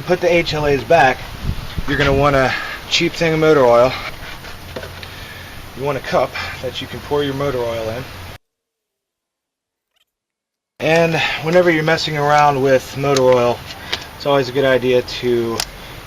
put the HLAs back, you're going to want a cheap thing of motor oil. You want a cup that you can pour your motor oil in. And whenever you're messing around with motor oil, it's always a good idea to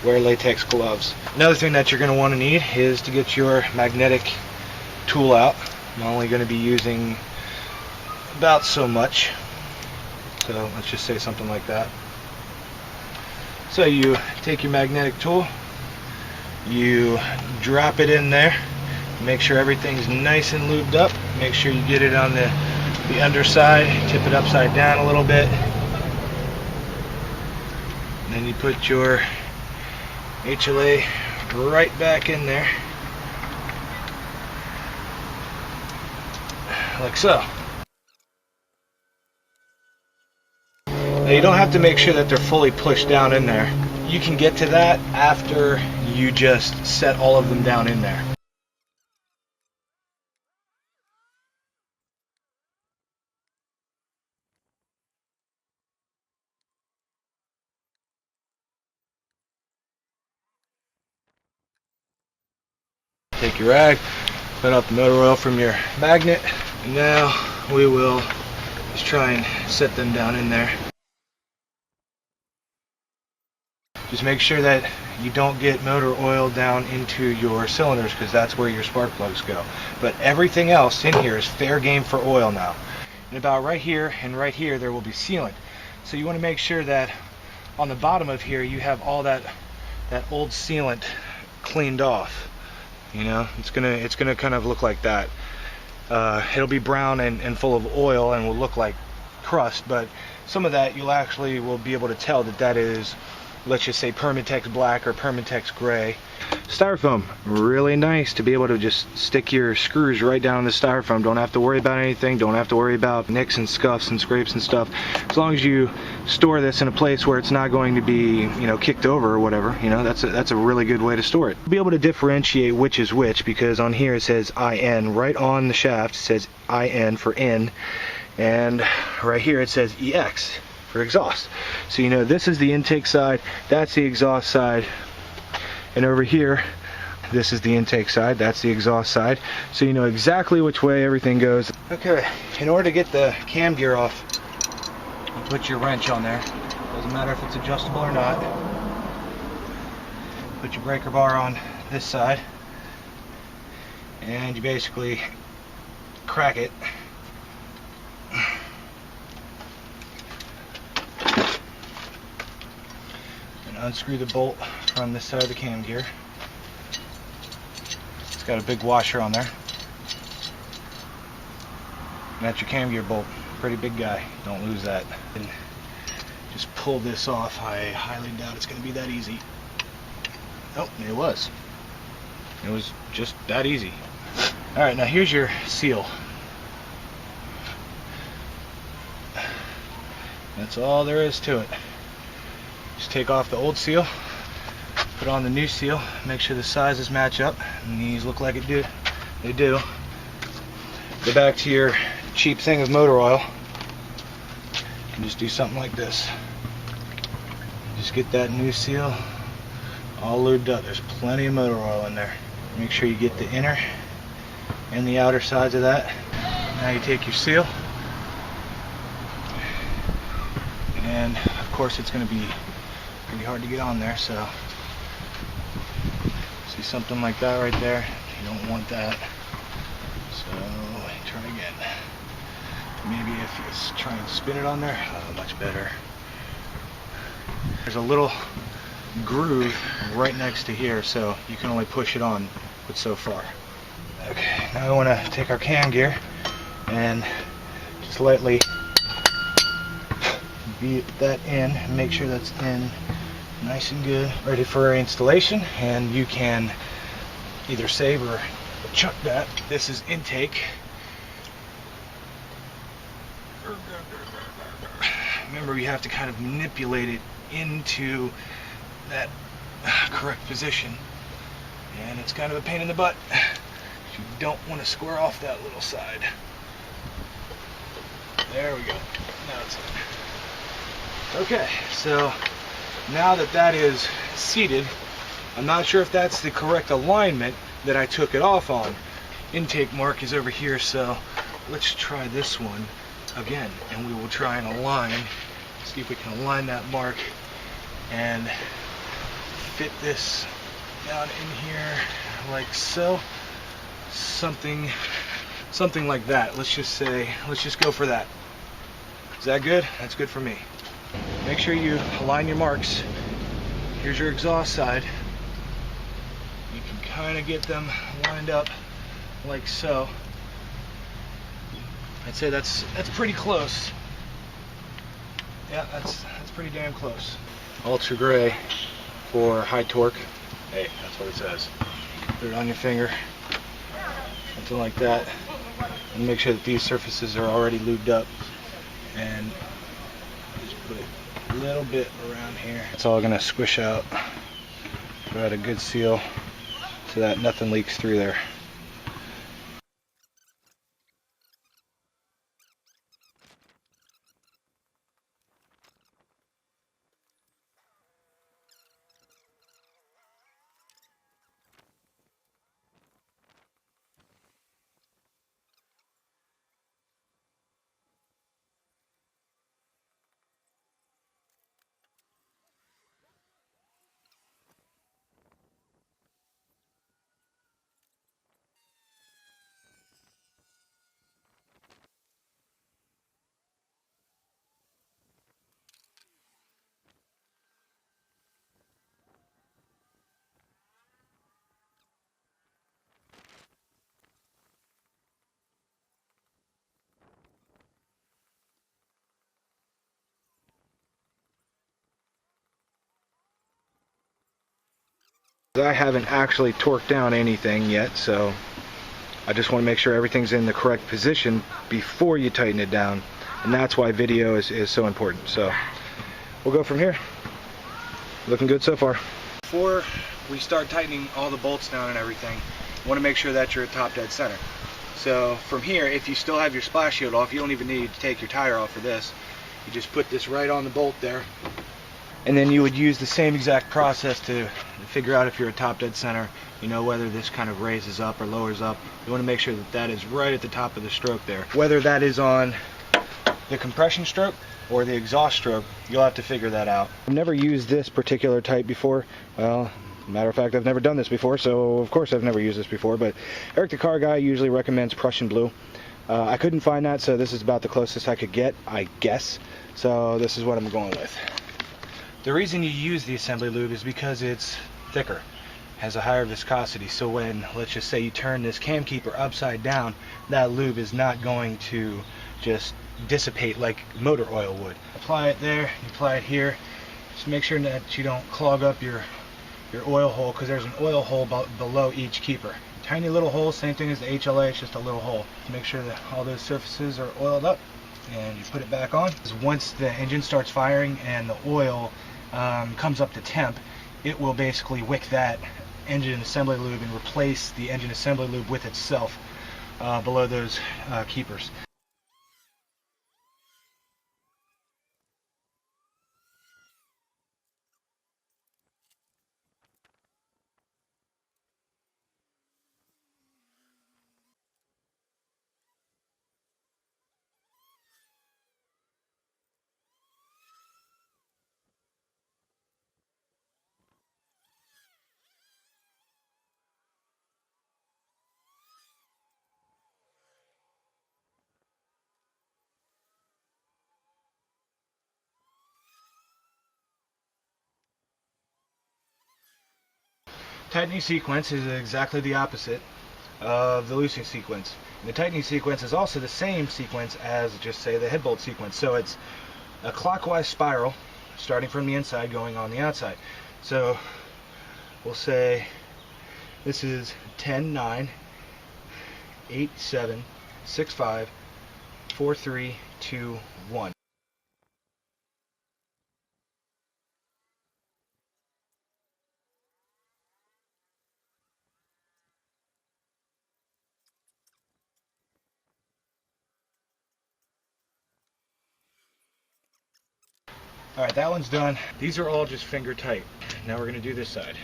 wear latex gloves. Another thing that you're going to want to need is to get your magnetic tool out. I'm only going to be using about so much. So let's just say something like that. So you take your magnetic tool, you drop it in there, make sure everything's nice and lubed up, make sure you get it on the underside, tip it upside down a little bit, and then you put your HLA right back in there, like so. Now you don't have to make sure that they're fully pushed down in there. You can get to that after you just set all of them down in there. Take your rag, put out the motor oil from your magnet, and now we will just try and set them down in there. Just make sure that you don't get motor oil down into your cylinders, because that's where your spark plugs go. But everything else in here is fair game for oil now. And about right here and right here there will be sealant. So you want to make sure that on the bottom of here you have all that old sealant cleaned off. You know, it's gonna kind of look like that. It'll be brown and full of oil and will look like crust, but some of that you'll actually will be able to tell that is, let's just say, Permatex black or Permatex gray. Styrofoam, really nice to be able to just stick your screws right down in the styrofoam. Don't have to worry about anything, don't have to worry about nicks and scuffs and scrapes and stuff. As long as you store this in a place where it's not going to be, you know, kicked over or whatever, you know, that's a really good way to store it. You'll be able to differentiate which is which, because on here it says IN, right on the shaft it says IN for in, and right here it says EX for exhaust. So you know this is the intake side, that's the exhaust side, and over here this is the intake side, that's the exhaust side. So you know exactly which way everything goes. Okay, in order to get the cam gear off, you put your wrench on there. Doesn't matter if it's adjustable or not. Put your breaker bar on this side, and you basically crack it. Unscrew the bolt from this side of the cam gear. It's got a big washer on there. And that's your cam gear bolt. Pretty big guy. Don't lose that. And just pull this off. I highly doubt it's going to be that easy. Oh, it was. It was just that easy. Alright, now here's your seal. That's all there is to it. Just take off the old seal, put on the new seal, make sure the sizes match up, and these look like they do. Go back to your cheap thing of motor oil and just do something like this. Just get that new seal all lubed up. There's plenty of motor oil in there. Make sure you get the inner and the outer sides of that. Now you take your seal, and of course it's going to be pretty hard to get on there, so see something like that right there, you don't want that, so try again. Maybe if you try and spin it on there, much better. There's a little groove right next to here, so you can only push it on but so far. Okay, now we want to take our cam gear and just lightly beat that in and make sure that's in nice and good, ready for installation. And you can either save or chuck that. This is intake. Remember, you have to kind of manipulate it into that correct position, and it's kind of a pain in the butt. You don't want to square off that little side. There we go. Now it's in. Okay, so Now that that is seated, I'm not sure if that's the correct alignment that I took it off on. Intake mark is over here, so let's try this one again, and we will try and align, see if we can align that mark and fit this down in here like so. Something like that. Let's just go for that. Is that good? That's good for me. Make sure you align your marks. Here's your exhaust side. You can kind of get them lined up like so. I'd say that's pretty close. Yeah, that's pretty damn close. Ultra gray for high torque. Hey, that's what it says. Put it on your finger. Something like that. And make sure that these surfaces are already lubed up. And just put a little bit around here. It's all gonna squish out. Provide a good seal so that nothing leaks through there. I haven't actually torqued down anything yet, so I just want to make sure everything's in the correct position before you tighten it down, and that's why video is so important. So we'll go from here. Looking good so far. Before we start tightening all the bolts down and everything, you want to make sure that you're at top dead center. So from here, if you still have your splash shield off, you don't even need to take your tire off for this. You just put this right on the bolt there. And then you would use the same exact process to figure out if you're at top dead center, you know, whether this kind of raises up or lowers up. You want to make sure that that is right at the top of the stroke there. Whether that is on the compression stroke or the exhaust stroke, you'll have to figure that out. I've never used this particular type before. Well, matter of fact, I've never done this before, so of course I've never used this before, but Eric the car guy usually recommends Prussian blue. I couldn't find that, so this is about the closest I could get, I guess. So this is what I'm going with. The reason you use the assembly lube is because it's thicker, has a higher viscosity, so when, let's just say, you turn this cam keeper upside down, that lube is not going to just dissipate like motor oil would. Apply it there, you apply it here. Just make sure that you don't clog up your oil hole, because there's an oil hole below each keeper. Tiny little hole, same thing as the HLA, it's just a little hole. Make sure that all those surfaces are oiled up, and you put it back on. Once the engine starts firing and the oil comes up to temp, it will basically wick that engine assembly lube and replace the engine assembly lube with itself below those keepers. Tightening sequence is exactly the opposite of the loosening sequence. And the tightening sequence is also the same sequence as, just say, the head bolt sequence. So it's a clockwise spiral starting from the inside going on the outside. So we'll say this is 10, 9, 8, 7, 6, 5, 4, 3, 2, 1. Alright, that one's done. These are all just finger tight. Now we're going to do this side.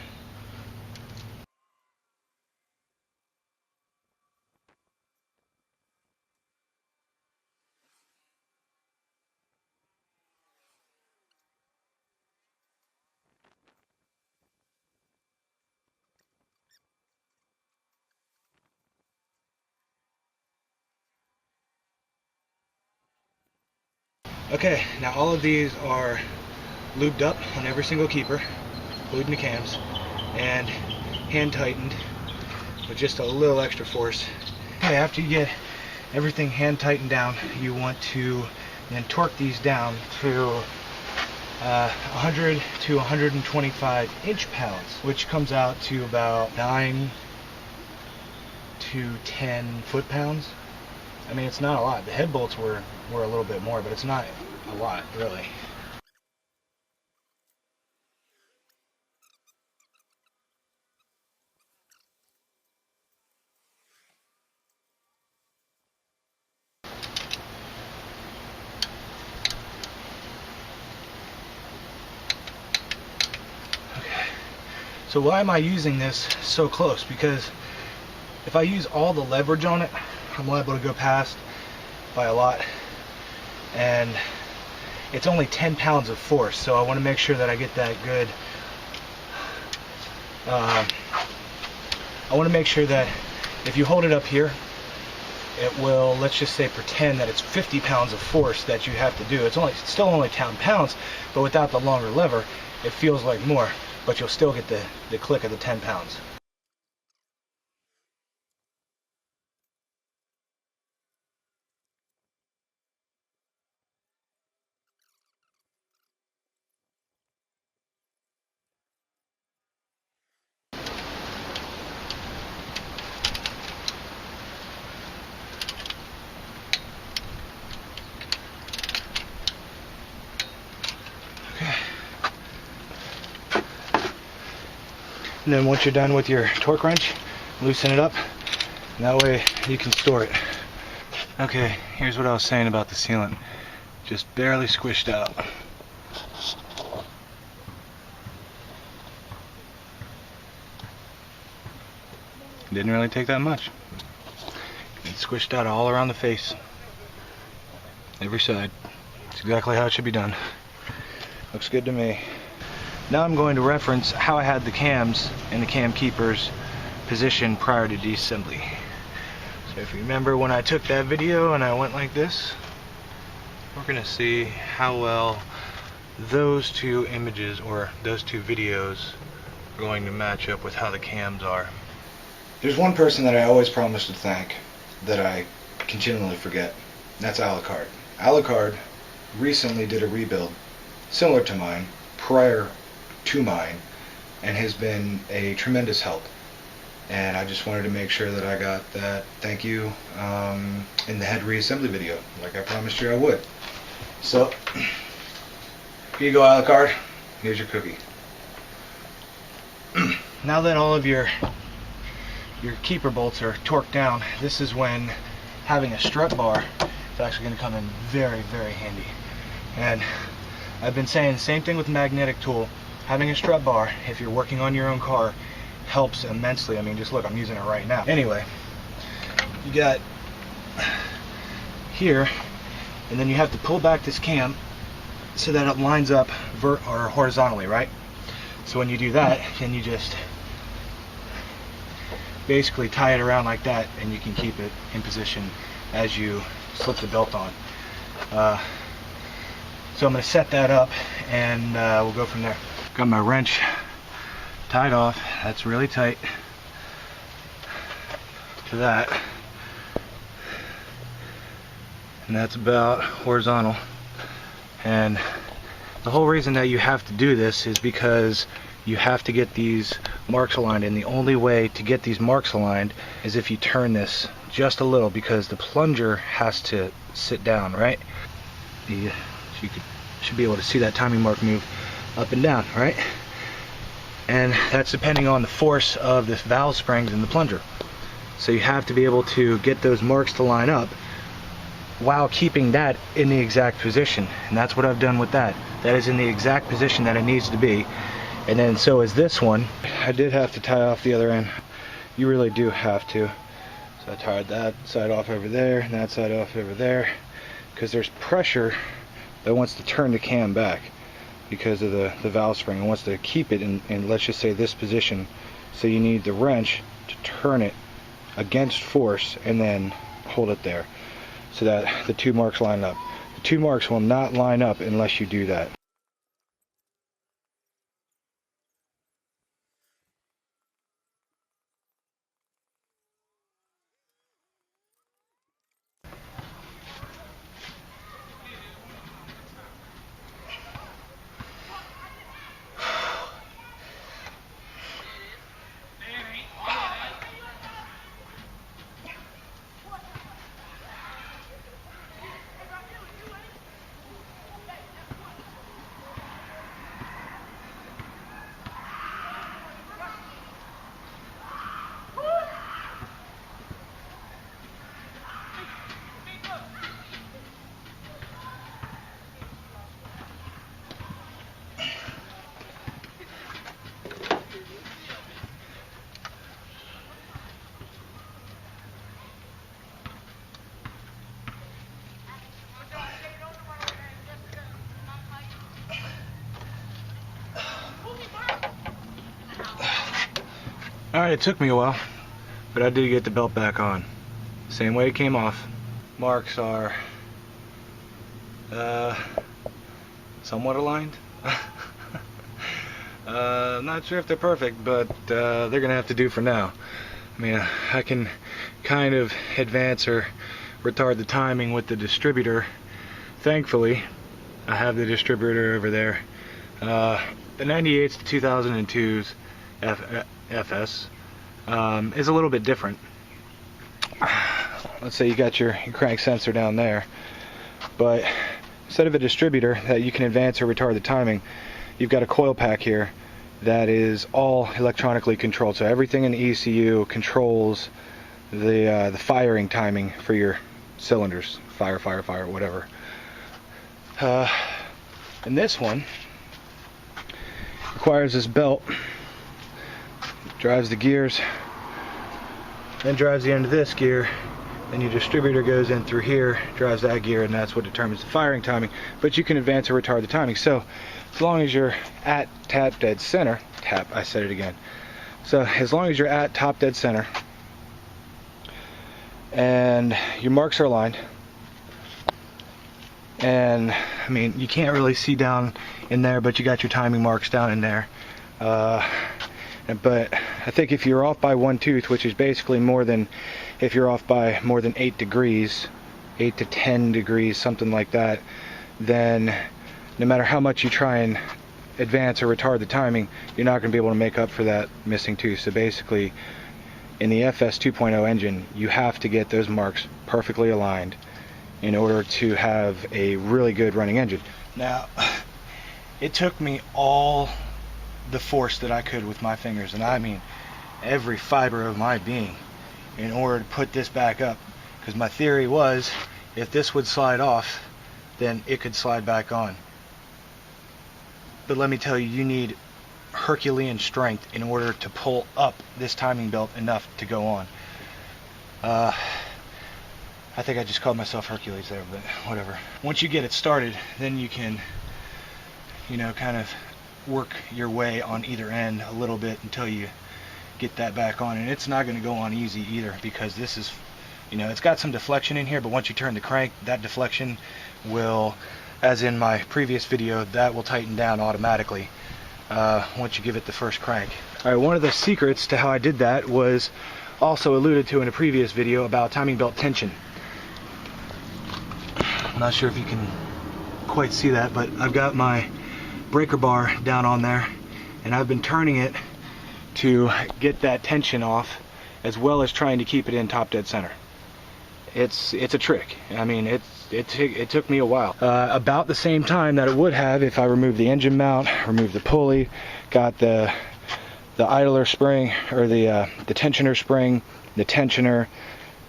Okay, now all of these are lubed up on every single keeper, including the cams, and hand tightened with just a little extra force. Okay, after you get everything hand tightened down, you want to then torque these down to 100 to 125 inch-pounds, which comes out to about 9 to 10 foot-pounds. I mean, it's not a lot. The head bolts were a little bit more, but it's not a lot, really. Okay. So why am I using this so close? Because if I use all the leverage on it, I'm liable to go past by a lot, and it's only 10 pounds of force, so I want to make sure that I get that good. I want to make sure that if you hold it up here, it will, let's just say, pretend that it's 50 pounds of force that you have to do. It's still only 10 pounds, but without the longer lever, it feels like more, but you'll still get the click of the 10 pounds. And then once you're done with your torque wrench, loosen it up, and that way you can store it. Okay, here's what I was saying about the sealant. Just barely squished out. Didn't really take that much. It squished out all around the face. Every side. It's exactly how it should be done. Looks good to me. Now I'm going to reference how I had the cams and the cam keepers positioned prior to disassembly. So if you remember when I took that video and I went like this, we're going to see how well those two images or those two videos are going to match up with how the cams are. There's one person that I always promise to thank that I continually forget. That's Alucard. Alucard recently did a rebuild similar to mine prior to mine and has been a tremendous help, and I just wanted to make sure that I got that thank you in the head reassembly video like I promised you I would. So here you go, Alucard. Here's your cookie. Now that all of your keeper bolts are torqued down, this is when having a strut bar is actually going to come in very, very handy. And I've been saying the same thing with the magnetic tool. Having a strut bar, if you're working on your own car, helps immensely. I mean, just look, I'm using it right now. Anyway, you got here, and then you have to pull back this cam so that it lines up horizontally, right? So when you do that, then you just basically tie it around like that, and you can keep it in position as you slip the belt on. So I'm going to set that up, and we'll go from there. Got my wrench tied off. That's really tight to that, and that's about horizontal. And the whole reason that you have to do this is because you have to get these marks aligned, and the only way to get these marks aligned is if you turn this just a little, because the plunger has to sit down, right? You should be able to see that timing mark move up and down, right? And that's depending on the force of the valve springs in the plunger. So you have to be able to get those marks to line up while keeping that in the exact position. And that's what I've done with that. That is in the exact position that it needs to be. And then so is this one. I did have to tie off the other end. You really do have to. So I tied that side off over there and that side off over there, because there's pressure that wants to turn the cam back because of the valve spring. It wants to keep it in, let's just say, this position. So you need the wrench to turn it against force and then hold it there so that the two marks line up. The two marks will not line up unless you do that. Alright, it took me a while, but I did get the belt back on. Same way it came off. Marks are somewhat aligned. Not sure if they're perfect, but they're gonna have to do for now. I mean, I can kind of advance or retard the timing with the distributor. Thankfully, I have the distributor over there. The 98s to 2002s FS is a little bit different. Let's say you got your crank sensor down there, but instead of a distributor that you can advance or retard the timing, you've got a coil pack here that is all electronically controlled. So everything in the ECU controls the firing timing for your cylinders. Fire, whatever. And this one requires this belt. Drives the gears, then drives the end of this gear, then your distributor goes in through here, drives that gear, and that's what determines the firing timing. But you can advance or retard the timing. So as long as you're at top dead center, I said it again. So as long as you're at top dead center and your marks are aligned, and I mean, you can't really see down in there, but you got your timing marks down in there. But I think if you're off by one tooth, which is basically more than, if you're off by more than 8 degrees, 8 to 10 degrees, something like that, then no matter how much you try and advance or retard the timing, you're not going to be able to make up for that missing tooth. So basically, in the FS 2.0 engine, you have to get those marks perfectly aligned in order to have a really good running engine. Now, it took me all the force that I could with my fingers, and I mean every fiber of my being, in order to put this back up, because my theory was if this would slide off, then it could slide back on. But let me tell you, you need Herculean strength in order to pull up this timing belt enough to go on. I think I just called myself Hercules there, but whatever. Once you get it started, then you can, you know, kind of work your way on either end a little bit until you get that back on. And it's not going to go on easy either, because this is, you know, it's got some deflection in here, but once you turn the crank, that deflection will, as in my previous video, that will tighten down automatically once you give it the first crank. Alright, one of the secrets to how I did that was also alluded to in a previous video about timing belt tension. I'm not sure if you can quite see that, but I've got my breaker bar down on there, and I've been turning it to get that tension off, as well as trying to keep it in top dead center. It's a trick. I mean, it took me a while. About the same time that it would have if I removed the engine mount, removed the pulley, got the idler spring, or the tensioner spring, the tensioner,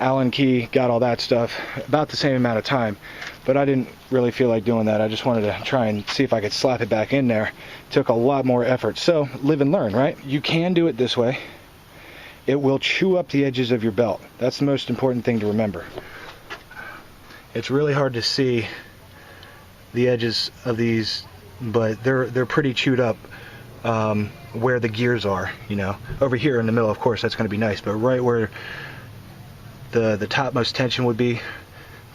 Allen key, got all that stuff, about the same amount of time. But I didn't really feel like doing that. I just wanted to try and see if I could slap it back in there. Took a lot more effort. So live and learn, right? You can do it this way. It will chew up the edges of your belt. That's the most important thing to remember. It's really hard to see the edges of these, but they're pretty chewed up where the gears are, you know. Over here in the middle, of course, that's going to be nice, but right where the topmost tension would be,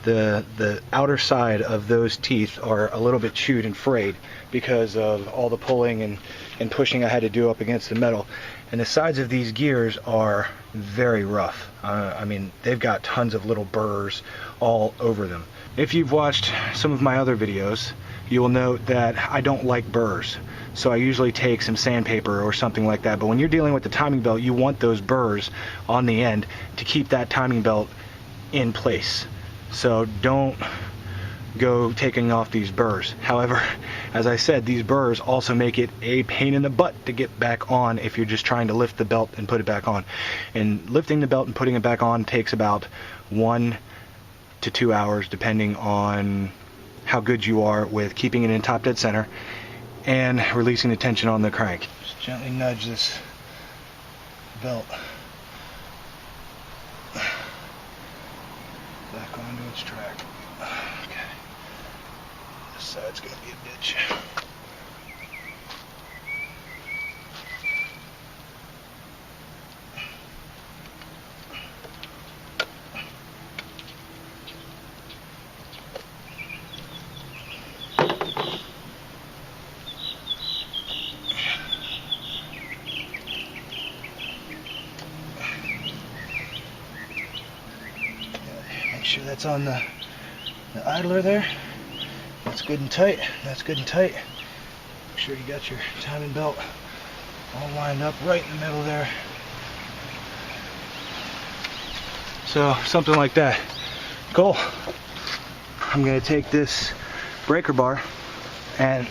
the outer side of those teeth are a little bit chewed and frayed because of all the pulling and pushing I had to do up against the metal. And the sides of these gears are very rough. I mean, they've got tons of little burrs all over them. If you've watched some of my other videos, you will note that I don't like burrs. So I usually take some sandpaper or something like that. But when you're dealing with the timing belt, you want those burrs on the end to keep that timing belt in place. So don't go taking off these burrs. However, as I said, these burrs also make it a pain in the butt to get back on if you're just trying to lift the belt and put it back on. And lifting the belt and putting it back on takes about 1 to 2 hours, depending on how good you are with keeping it in top dead center and releasing the tension on the crank. Just gently nudge this belt back onto its track. Okay. This side's gonna be a bitch. Make sure that's on the idler there. That's good and tight. That's good and tight. Make sure you got your timing belt all lined up right in the middle there. So something like that. Cool. I'm gonna take this breaker bar and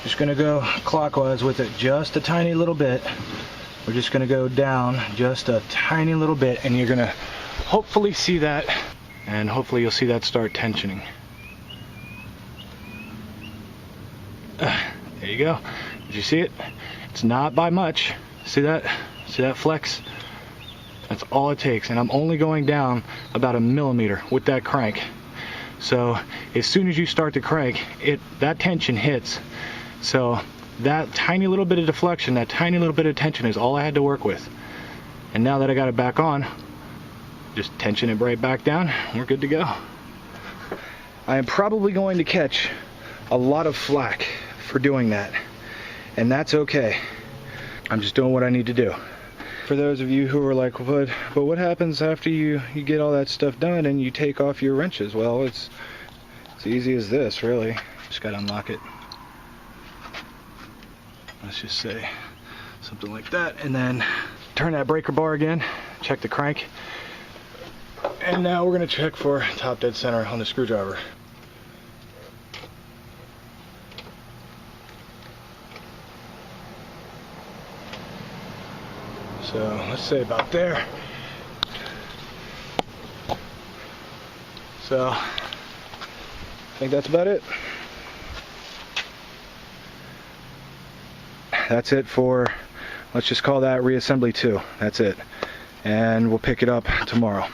just gonna go clockwise with it just a tiny little bit. We're just gonna go down just a tiny little bit, and you're gonna hopefully see that, and hopefully you'll see that start tensioning. There you go. Did you see it? It's not by much. See that? See that flex? That's all it takes, and I'm only going down about 1 millimeter with that crank. So as soon as you start the crank, that tension hits. So that tiny little bit of deflection, that tiny little bit of tension is all I had to work with. And now that I got it back on, just tension it right back down, we're good to go. I am probably going to catch a lot of flack for doing that, and that's okay. I'm just doing what I need to do. For those of you who are like, but what happens after you get all that stuff done and you take off your wrenches? Well, it's easy as this, really. Just gotta unlock it. Let's just say something like that, and then turn that breaker bar again, check the crank. And now we're going to check for top dead center on the screwdriver. So let's say about there. So I think that's about it. That's it for, let's just call that reassembly 2. That's it. And we'll pick it up tomorrow.